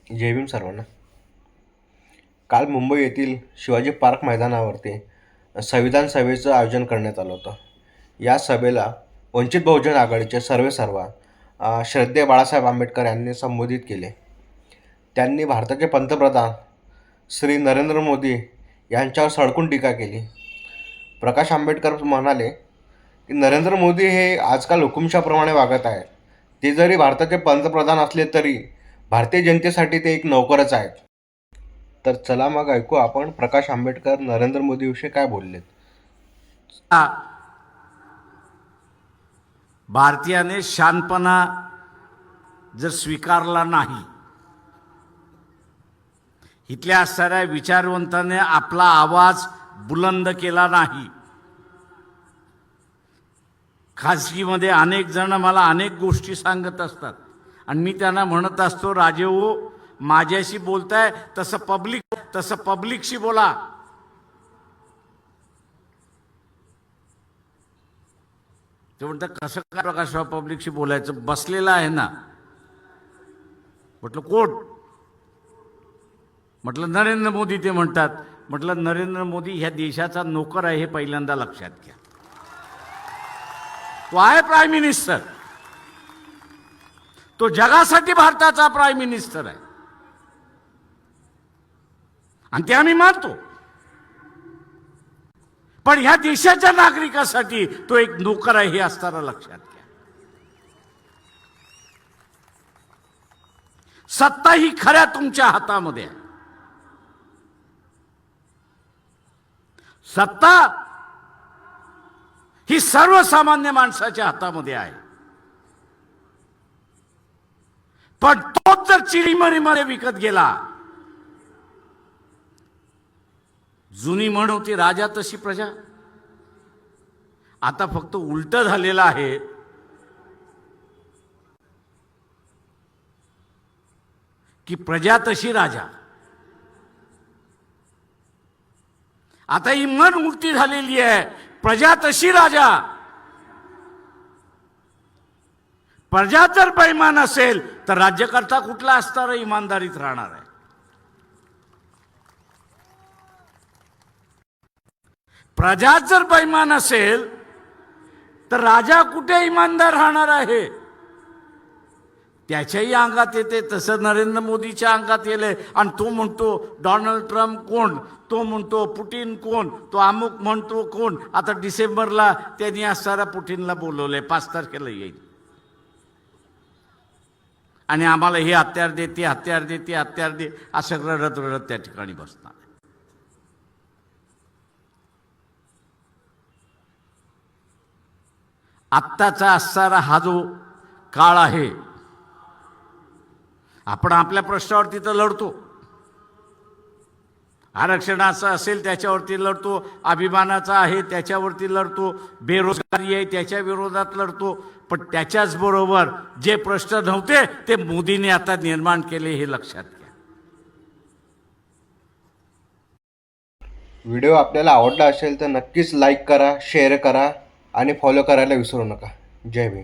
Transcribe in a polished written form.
जय भीम सर्वांना. काल मुंबई येथील शिवाजी पार्क मैदानावरती संविधान सभेचं आयोजन करण्यात आलं होतं. या सभेला वंचित बहुजन आघाडीचे सर्वेसर्वा श्रद्धेय बाळासाहेब आंबेडकर यांनी संबोधित केले. त्यांनी भारताचे पंतप्रधान श्री नरेंद्र मोदी यांच्यावर सडकून टीका केली. प्रकाश आंबेडकर म्हणाले की नरेंद्र मोदी हे आजकाल हुकुमशाप्रमाणे वागत आहेत. ते जरी भारताचे पंतप्रधान असले तरी भारतीय जनतेसाठी ते एक नोकरच आहेत. तर चला मग ऐकू आपण प्रकाश आंबेडकर नरेंद्र मोदीविषयी काय बोललेत. भारतीयाने शानपणा जर स्वीकारला नाही, इथल्या असणाऱ्या विचारवंताने आपला आवाज बुलंद केला नाही, खाजगीमध्ये अनेक जण मला अनेक गोष्टी सांगत असतात आणि मी त्यांना म्हणत असतो, राजे हो, माझ्याशी बोलताय तसं पब्लिकशी बोला. ते म्हणतात कसं काय प्रकाशराव पब्लिकशी बोलायचं, बसलेला आहे ना. म्हटलं कोण? म्हटलं नरेंद्र मोदी. ते म्हणतात, म्हटलं नरेंद्र मोदी ह्या देशाचा नोकर आहे हे पहिल्यांदा लक्षात घ्या. तो आहे प्राईम मिनिस्टर, तो जगासाठी भारताचा प्राईम मिनिस्टर आहे आणि ते आम्ही मानतो. पण ह्या देशाच्या नागरिकासाठी तो एक नोकर आहे हे असताना लक्षात घ्या. सत्ता ही खऱ्या तुमच्या हातामध्ये आहे. सत्ता ही सर्वसामान्य माणसाच्या हातामध्ये आहे. पण तोच जर चिरीमरीमध्ये विकत गेला, जुनी म्हण होती राजा तशी प्रजा. आता फक्त उलट झालेलं आहे. की प्रजा तशी राजा. आता ही म्हण उलटी झालेली आहे. प्रजा तशी राजा. प्रजा जर बेईमान असेल तर राज्यकर्ता कुठला असणार इमानदारीत राहणार आहे. प्रजा जर बेईमान असेल तर राजा कुठे इमानदार राहणार आहे. त्याच्याही अंगात येते तसं नरेंद्र मोदीच्या अंगात येले. आणि तो म्हणतो डोनाल्ड ट्रम्प कोण, तो म्हणतो पुटिन कोण, तो अमुक म्हणतो कोण. आता डिसेंबरला त्यांनी असणारा पुटिनला बोलवलंय, 5 तारखेला येईल आणि आम्हाला हे हत्यार दे, ते हत्यार दे, ते हत्यार दे, असं रडत रडत त्या ठिकाणी बसणार. आत्ताचा असणारा हा जो काळ आहे, आपण आपल्या प्रश्नावरती तर लढतो. आरक्षणाचं असेल त्याच्यावरती लढतो, अभिमानाचा आहे त्याच्यावरती लढतो, बेरोजगारी आहे त्याच्या विरोधात लढतो. पण त्याच्याच बरोबर जे प्रश्न नव्हते ते मोदींनी आता निर्माण केले हे लक्षात घ्या. व्हिडिओ आपल्याला आवडला असेल तर नक्कीच लाईक करा, शेअर करा आणि फॉलो करायला विसरू नका. जय भीम.